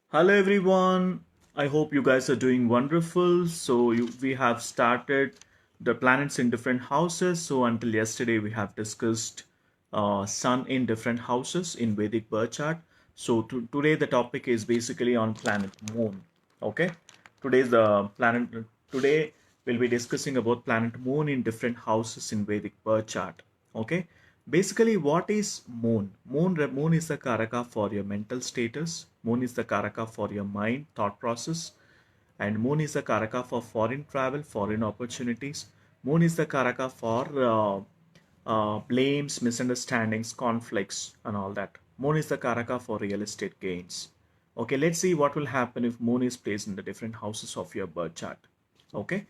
Hello everyone. I hope you guys are doing wonderful. We have started the planets in different houses. So until yesterday we have discussed sun in different houses in Vedic birth chart. Today the topic is basically on planet Moon. Okay. Today's the planet. Today we'll be discussing about planet Moon in different houses in Vedic birth chart. Okay. Basically, what is moon? Moon is the karaka for your mental status. Moon is the karaka for your mind, thought process. And moon is the karaka for foreign travel, foreign opportunities. Moon is the karaka for blames, misunderstandings, conflicts, and all that. Moon is the karaka for real estate gains. Okay, let's see what will happen if moon is placed in the different houses of your birth chart. Okay,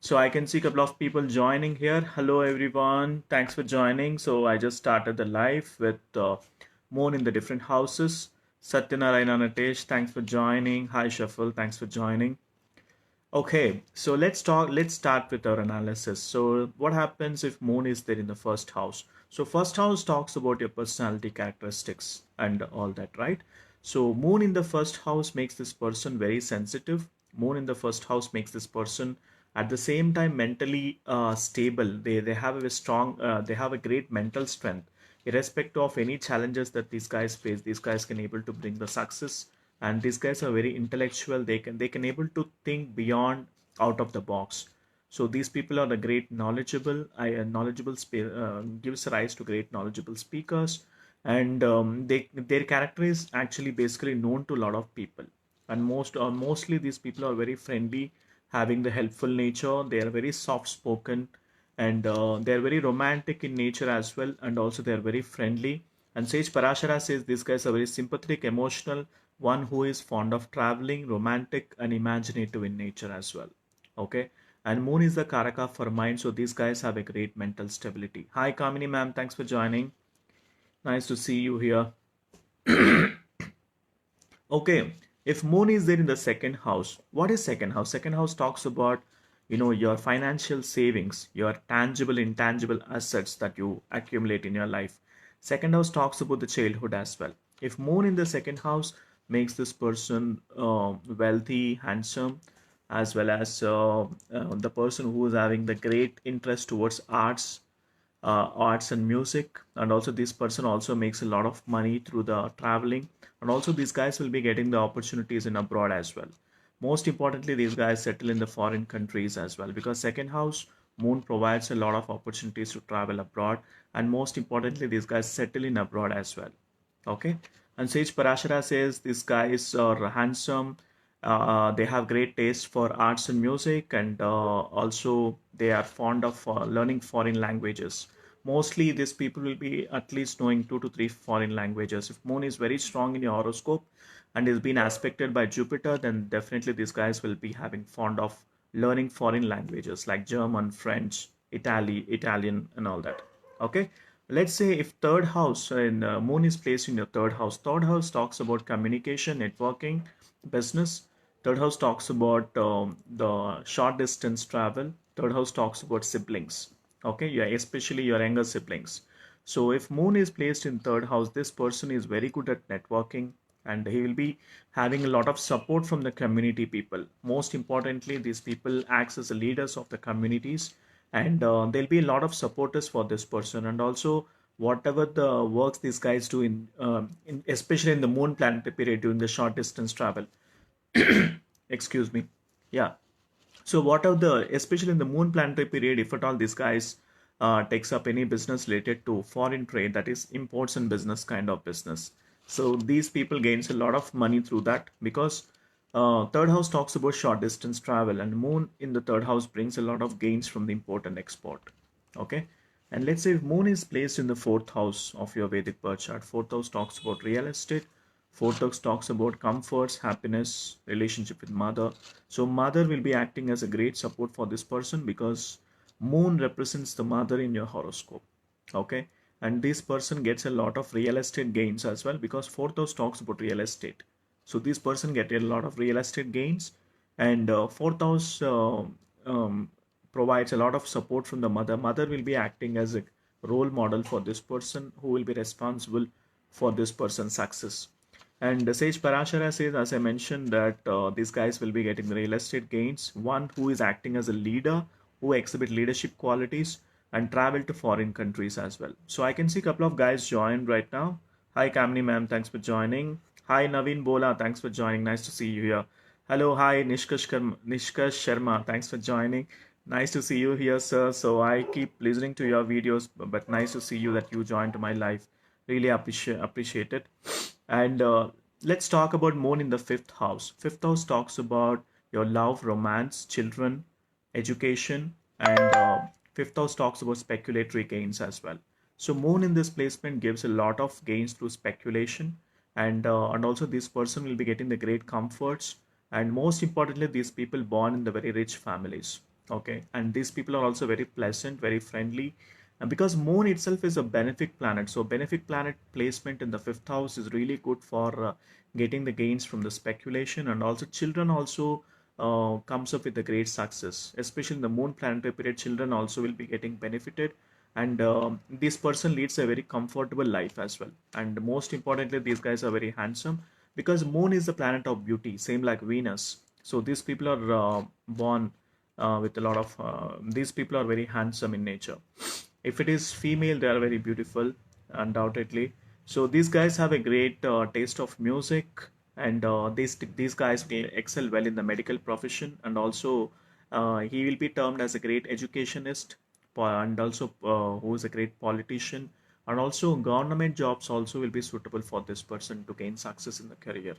so I can see a couple of people joining here. Hello everyone, thanks for joining. So I just started the live with moon in the different houses. Satyanarayana Natesh, thanks for joining. Hi Shuffle, thanks for joining. Okay, so let's start with our analysis. So what happens if moon is there in the first house? So first house talks about your personality characteristics and all that, right? So moon in the first house makes this person very sensitive. Moon in the first house makes this person at the same time mentally stable. They have a strong they have a great mental strength. Irrespective of any challenges that these guys face, these guys can able to bring the success, and these guys are very intellectual. They can able to think beyond out of the box. So these people are the great knowledgeable gives rise to great knowledgeable speakers. And their character is actually basically known to a lot of people. And mostly these people are very friendly, having the helpful nature. They are very soft spoken, and they're very romantic in nature as well, and also they're very friendly. And Sage Parashara says these guys are very sympathetic, emotional, one who is fond of traveling, romantic, and imaginative in nature as well. Okay. And moon is the karaka for mind, so these guys have a great mental stability. Hi Kamini ma'am, thanks for joining. Nice to see you here. Okay, if moon is there in the second house, what is second house? Second house talks about, your financial savings, your tangible, intangible assets that you accumulate in your life. Second house talks about the childhood as well. If moon in the second house makes this person wealthy, handsome, as well as the person who is having the great interest towards arts and music. And also this person also makes a lot of money through the traveling. And also these guys will be getting the opportunities in abroad as well. Most importantly, these guys settle in the foreign countries as well, because second house moon provides a lot of opportunities to travel abroad. And most importantly, these guys settle in abroad as well. Okay. And Sage Parashara says these guys are handsome, they have great taste for arts and music, and also they are fond of learning foreign languages. Mostly these people will be at least knowing 2 to 3 foreign languages. If moon is very strong in your horoscope and is being aspected by Jupiter, then definitely these guys will be having fond of learning foreign languages like German, French, Italian, and all that. Okay. Let's say if third house and moon is placed in your third house. Third house talks about communication, networking, business. Third house talks about the short distance travel. Third house talks about siblings. Okay, yeah, especially your younger siblings. So if moon is placed in third house, this person is very good at networking, and he will be having a lot of support from the community people. Most importantly, these people acts as the leaders of the communities, and there'll be a lot of supporters for this person. And also whatever the works these guys do in especially in the moon planetary period during the short distance travel, excuse me, yeah. So what are the, especially in the moon planetary period, if at all this guys takes up any business related to foreign trade, that is imports and business kind of business. So these people gains a lot of money through that, because third house talks about short distance travel, and moon in the third house brings a lot of gains from the import and export. Okay. And let's say if moon is placed in the fourth house of your Vedic birth chart, fourth house talks about real estate. Fourth house talks about comforts, happiness, relationship with mother. So mother will be acting as a great support for this person, because moon represents the mother in your horoscope. Okay. And this person gets a lot of real estate gains as well, because fourth house talks about real estate. So this person get a lot of real estate gains. And fourth house provides a lot of support from the mother. Mother will be acting as a role model for this person, who will be responsible for this person's success. And Sage Parashara says, as I mentioned, that these guys will be getting the real estate gains. One who is acting as a leader, who exhibit leadership qualities, and travel to foreign countries as well. So I can see a couple of guys join right now. Hi Kamini ma'am, thanks for joining. Hi Naveen Bola, thanks for joining. Nice to see you here. Hello, hi Nishkash Sharma, thanks for joining. Nice to see you here, sir. So I keep listening to your videos, but nice to see you that you joined my life. Really appreciate it. And let's talk about moon in the fifth house. Fifth house talks about your love, romance, children, education, and fifth house talks about speculatory gains as well. So moon in this placement gives a lot of gains through speculation, and also this person will be getting the great comforts, and most importantly, these people born in the very rich families. Okay, and these people are also very pleasant, very friendly, and because moon itself is a benefic planet, so benefic planet placement in the fifth house is really good for getting the gains from the speculation, and also children also comes up with a great success, especially in the moon planetary period. Children also will be getting benefited, and this person leads a very comfortable life as well. And most importantly, these guys are very handsome because moon is the planet of beauty, same like Venus. So these people are born with a lot of these people are very handsome in nature. If it is female, they are very beautiful, undoubtedly. So these guys have a great taste of music, and these guys will excel well in the medical profession, and also he will be termed as a great educationist, and also who is a great politician, and also government jobs also will be suitable for this person to gain success in the career.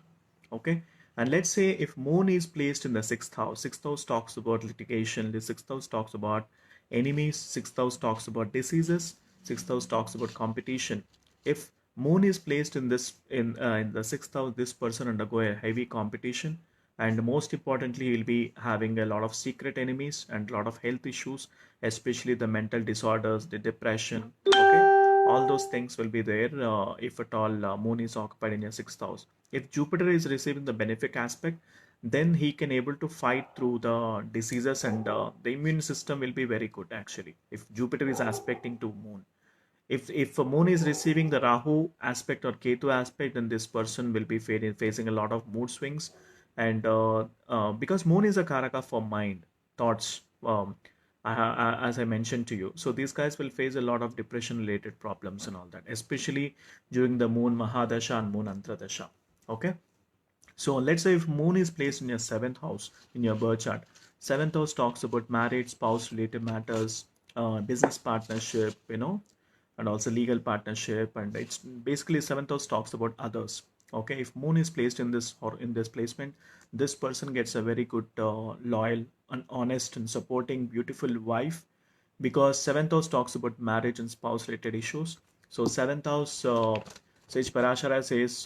Okay, and let's say if moon is placed in the sixth house talks about litigation, the sixth house talks about enemies, sixth house talks about diseases, sixth house talks about competition. If moon is placed in this in the sixth house, this person undergo a heavy competition, and most importantly, he'll be having a lot of secret enemies and a lot of health issues, especially the mental disorders, the depression. Okay, all those things will be there if at all moon is occupied in your sixth house. If Jupiter is receiving the benefic aspect, then he can able to fight through the diseases, and the immune system will be very good actually if Jupiter is aspecting to moon. If a moon is receiving the Rahu aspect or Ketu aspect, then this person will be facing a lot of mood swings, and because moon is a karaka for mind, thoughts, as I mentioned to you. So these guys will face a lot of depression related problems and all that, especially during the moon Mahadasha and moon Antradasha. Okay. So let's say if moon is placed in your seventh house in your birth chart, seventh house talks about marriage, spouse related matters, business partnership, and also legal partnership, and it's basically seventh house talks about others. Okay, if moon is placed in this or in this placement, this person gets a very good, loyal, and honest and supporting, beautiful wife, because seventh house talks about marriage and spouse related issues. So seventh house, Sage Parashara says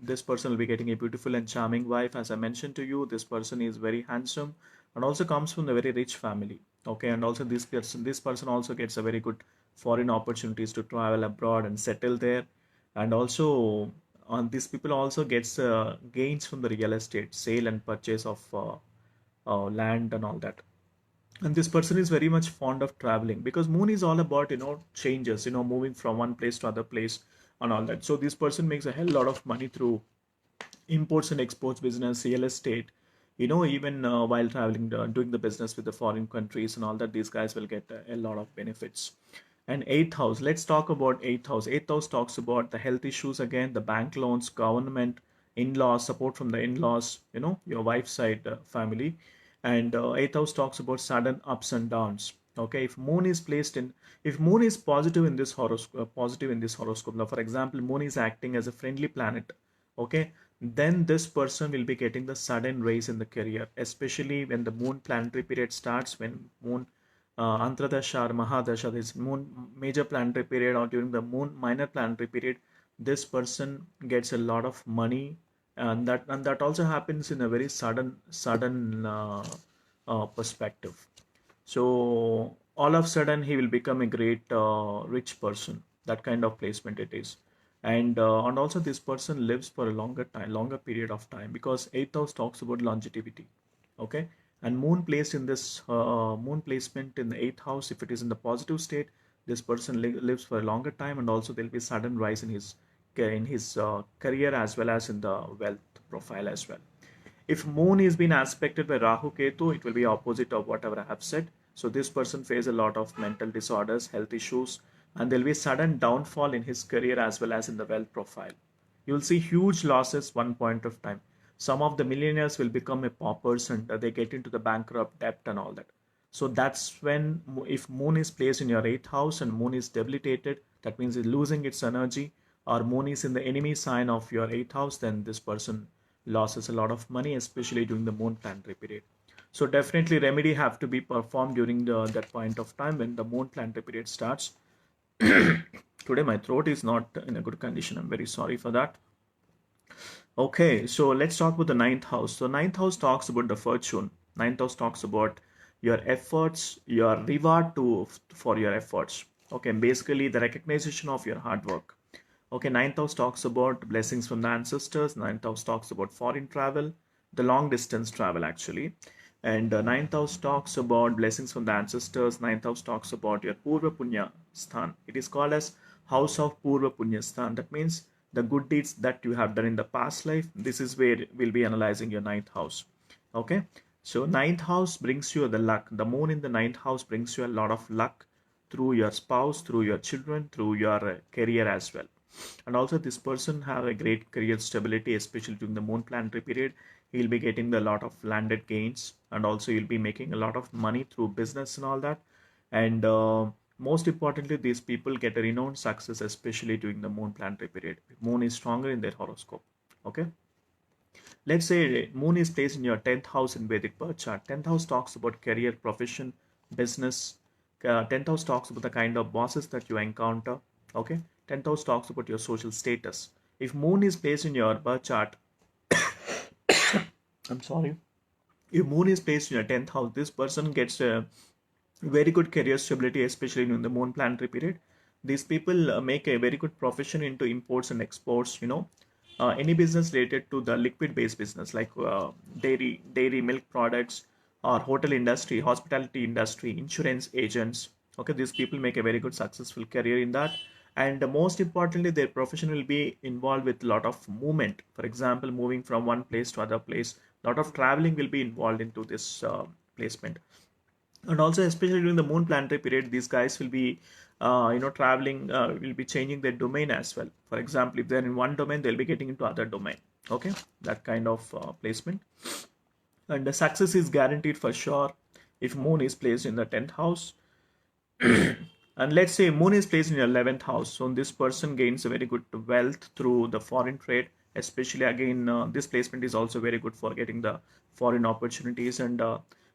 this person will be getting a beautiful and charming wife. As I mentioned to you, this person is very handsome and also comes from a very rich family. Okay, and also this person also gets a very good foreign opportunities to travel abroad and settle there, and also on these people also gets gains from the real estate sale and purchase of land and all that. And this person is very much fond of traveling because moon is all about changes, moving from one place to other place and all that. So this person makes a hell lot of money through imports and exports business, real estate, even while traveling, doing the business with the foreign countries and all that. These guys will get a lot of benefits. And eighth house, let's talk about eighth house. Eighth house talks about the health issues again, the bank loans, government, in-laws, support from the in-laws, your wife's side family. And eighth house talks about sudden ups and downs. Okay, if moon is positive in this horoscope, now for example, moon is acting as a friendly planet. Okay, then this person will be getting the sudden rise in the career, especially when the moon planetary period starts, when moon Antradasha or Mahadasha, this moon major planetary period, or during the moon minor planetary period, this person gets a lot of money, and that also happens in a very sudden perspective. So all of a sudden he will become a great rich person. That kind of placement it is, and also this person lives for a longer period of time, because eighth house talks about longevity. Okay, and moon placement in the eighth house, if it is in the positive state, this person lives for a longer time, and also there'll be sudden rise in his in his career as well as in the wealth profile as well. If moon is being aspected by Rahu Ketu, it will be opposite of whatever I have said. So this person faces a lot of mental disorders, health issues, and there will be sudden downfall in his career as well as in the wealth profile. You will see huge losses one point of time. Some of the millionaires will become a paupers and they get into the bankrupt debt and all that. So that's when, if moon is placed in your 8th house and moon is debilitated, that means it's losing its energy, or moon is in the enemy sign of your 8th house, then this person loses a lot of money, especially during the moon planetary period. So definitely remedy have to be performed during that point of time when the moon planetary period starts. Today my throat is not in a good condition. I'm very sorry for that. Okay, so let's talk about the ninth house. So ninth house talks about the fortune. Ninth house talks about your efforts, your reward for your efforts. Okay, basically the recognition of your hard work. Okay, ninth house talks about blessings from the ancestors. Ninth house talks about foreign travel, the long distance travel actually. And ninth house talks about blessings from the ancestors. Ninth house talks about your Purva Punya Sthan. It is called as House of Purva Punya Sthan. That means the good deeds that you have done in the past life. This is where we'll be analyzing your ninth house. Okay, so ninth house brings you the luck. The moon in the ninth house brings you a lot of luck through your spouse, through your children, through your career as well. And also this person have a great career stability, especially during the moon planetary period. He'll be getting a lot of landed gains, and also he'll be making a lot of money through business and all that. And most importantly, these people get a renowned success, especially during the moon planetary period. Moon is stronger in their horoscope. Okay, let's say moon is placed in your 10th house in Vedic birth chart. 10th house talks about career, profession, business. 10th house talks about the kind of bosses that you encounter. Okay, 10th house talks about your social status. If moon is placed in your birth chart, I'm sorry, if moon is placed in your 10th house, this person gets a very good career stability, especially in the moon planetary period. These people make a very good profession into imports and exports, any business related to the liquid based business like dairy milk products, or hotel industry, hospitality industry, insurance agents. Okay, these people make a very good successful career in that. And most importantly, their profession will be involved with a lot of movement. For example, moving from one place to other place, a lot of traveling will be involved into this placement. And also especially during the moon planetary period, these guys will be traveling, will be changing their domain as well. For example, if they're in one domain, they'll be getting into other domain. Okay, that kind of placement. And the success is guaranteed for sure if moon is placed in the 10th house. And let's say moon is placed in your 11th house, so this person gains a very good wealth through the foreign trade. Especially again, this placement is also very good for getting the foreign opportunities, and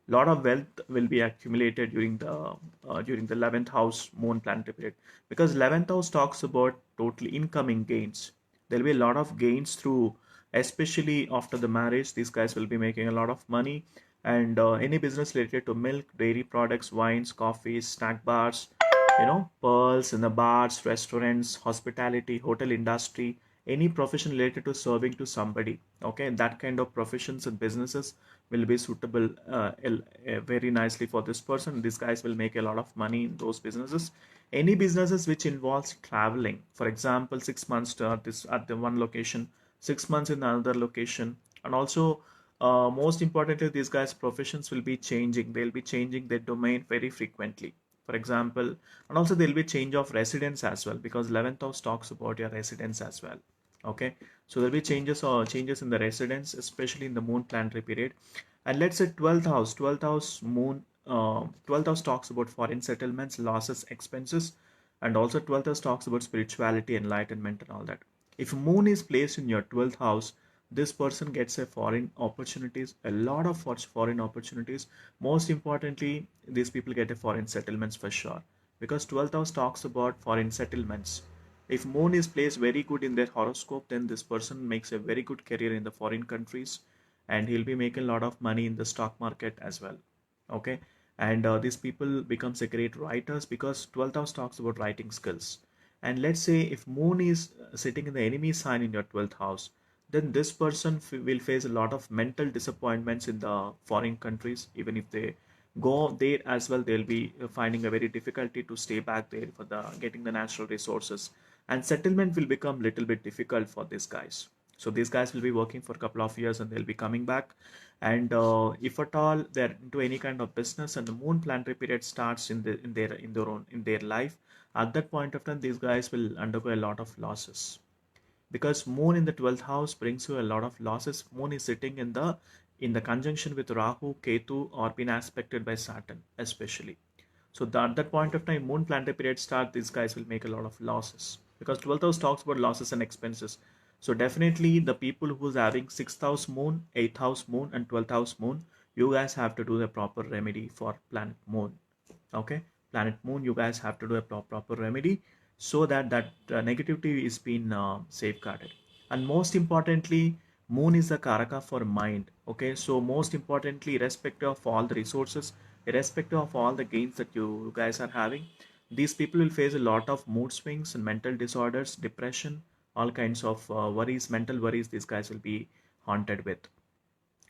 lot of wealth will be accumulated during the 11th house moon planetary period, because 11th house talks about total incoming gains. There will be a lot of gains through, especially after the marriage. These guys will be making a lot of money. And any business related to milk, dairy products, wines, coffees, snack bars, pearls in the bars, restaurants, hospitality, hotel industry, any profession related to serving to somebody. Okay, that kind of professions and businesses will be suitable very nicely for this person. These guys will make a lot of money in those businesses. Any businesses which involves traveling, for example, 6 months to at the one location, 6 months in another location. And also most importantly, these guys professions will be changing. They'll be changing their domain very frequently, for example. And also there will be change of residence as well, because 11th house talks about your residence as well. Okay, so there'll be changes in the residence, especially in the moon planetary period. And let's say 12th house talks about foreign settlements, losses, expenses. And also 12th house talks about spirituality, enlightenment and all that. If moon is placed in your 12th house, this person gets a foreign opportunities, a lot of foreign opportunities. Most importantly, these people get a foreign settlements for sure, because 12th house talks about foreign settlements. If moon is placed very good in their horoscope, then this person makes a very good career in the foreign countries, and he'll be making a lot of money in the stock market as well. Okay, and these people becomes a great writers, because 12th house talks about writing skills. And let's say if moon is sitting in the enemy sign in your 12th house, then this person will face a lot of mental disappointments in the foreign countries. Even if they go there as well, they'll be finding a very difficulty to stay back there for the getting the natural resources. and settlement will become little bit difficult for these guys. So these guys will be working for a couple of years and they'll be coming back. And if at all they're into any kind of business and the moon planetary period starts in their life, at that point of time these guys will undergo a lot of losses, because moon in the 12th house brings you a lot of losses. Moon is sitting in the conjunction with Rahu, Ketu, or being aspected by Saturn especially. So at that point of time, moon planetary period start, these guys will make a lot of losses, because 12th house talks about losses and expenses. So definitely the people who's having 6th house moon, 8th house moon, and 12th house moon, you guys have to do the proper remedy for planet moon. Okay, planet moon, you guys have to do a proper remedy, so that negativity is being safeguarded. And most importantly, moon is the karaka for mind. Okay, so most importantly, irrespective of all the resources, irrespective of all the gains that you guys are having, these people will face a lot of mood swings and mental disorders, depression, all kinds of worries, mental worries these guys will be haunted with.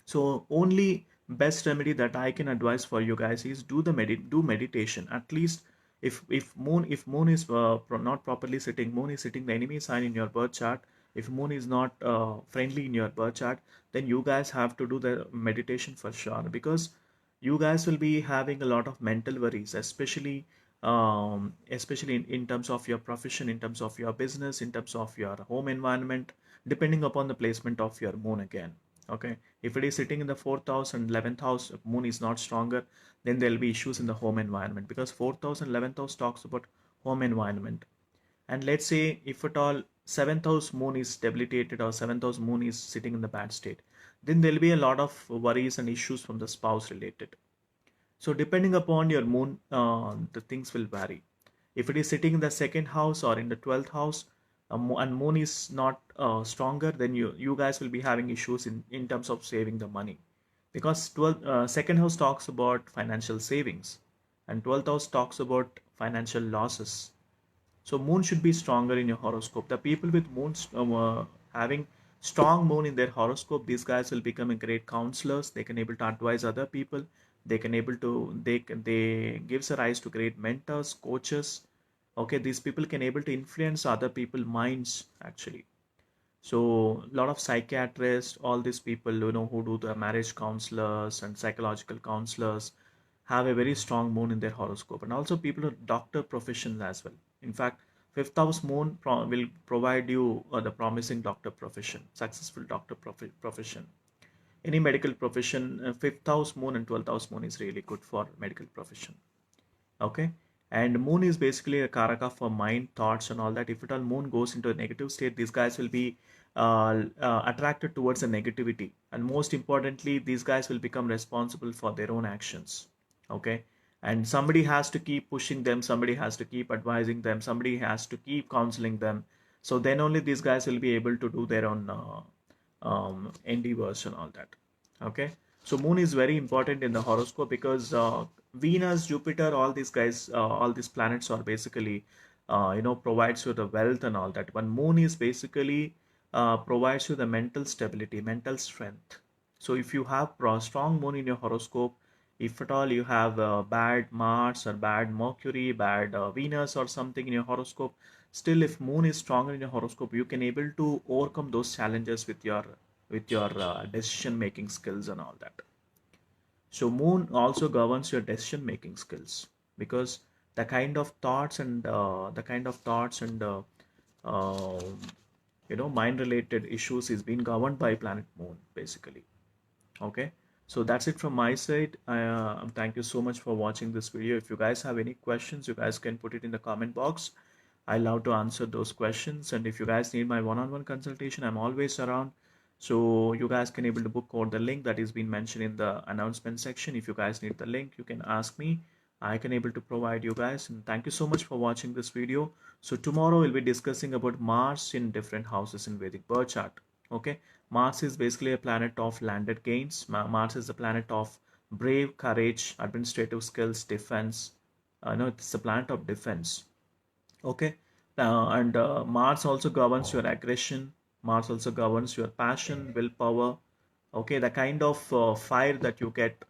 So only best remedy that I can advise for you guys is do meditation. At least if moon is not properly sitting, moon is sitting the enemy sign in your birth chart. If moon is not friendly in your birth chart, then you guys have to do the meditation for sure, because you guys will be having a lot of mental worries, especially in terms of your profession, in terms of your business, in terms of your home environment, depending upon the placement of your moon again. Okay, if it is sitting in the 4th house and 11th house, if moon is not stronger, then there will be issues in the home environment, because 4th house and 11th house talks about home environment. And let's say if at all 7th house moon is debilitated or 7th house moon is sitting in the bad state, then there will be a lot of worries and issues from the spouse related. So depending upon your moon, the things will vary. If it is sitting in the second house or in the 12th house, and moon is not stronger, then you guys will be having issues in terms of saving the money, because second house talks about financial savings, and 12th house talks about financial losses. So moon should be stronger in your horoscope. The people with moons having strong moon in their horoscope, these guys will become a great counselors. They can able to advise other people. They can able to they gives a rise to great mentors, coaches. Okay, these people can able to influence other people minds actually. So a lot of psychiatrists, all these people who do the marriage counselors and psychological counselors have a very strong moon in their horoscope, and also people who doctor professions as well. In fact, fifth house moon will provide you the promising doctor profession, successful doctor profession. Any medical profession, fifth house moon and 12th house moon is really good for medical profession. Okay, and moon is basically a karaka for mind, thoughts, and all that. If at all moon goes into a negative state, these guys will be attracted towards the negativity, and most importantly, these guys will become responsible for their own actions. Okay, and somebody has to keep pushing them, somebody has to keep advising them, somebody has to keep counseling them, so then only these guys will be able to do their own endeavors and all that. Okay, so moon is very important in the horoscope, because Venus, Jupiter, all these guys, all these planets are basically provides you the wealth and all that. But moon is basically provides you the mental stability, mental strength. So if you have strong moon in your horoscope, if at all you have bad Mars or bad Mercury, bad Venus or something in your horoscope, still if moon is stronger in your horoscope, you can able to overcome those challenges with your decision making skills and all that. So moon also governs your decision making skills, because the kind of thoughts and uh, mind related issues is being governed by planet moon basically. Okay, so that's it from my side. Thank you so much for watching this video. If you guys have any questions, you guys can put it in the comment box. I love to answer those questions, and if you guys need my one-on-one consultation, I'm always around. So you guys can able to book or the link that is being mentioned in the announcement section. If you guys need the link, you can ask me. I can able to provide you guys. And thank you so much for watching this video. So tomorrow we'll be discussing about Mars in different houses in Vedic birth chart. Okay, Mars is basically a planet of landed gains. Mars is a planet of brave, courage, administrative skills, defense. No, it's a planet of defense. Okay, and Mars also governs your aggression. Mars also governs your passion, willpower. Okay, the kind of fire that you get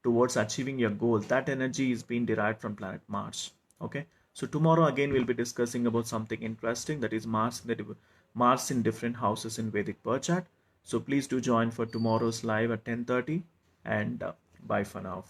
towards achieving your goal, that energy is being derived from planet Mars. Okay, So tomorrow again we'll be discussing about something interesting, that is Mars in different houses in Vedic birth chart. So please do join for tomorrow's live at 10:30, and bye for now.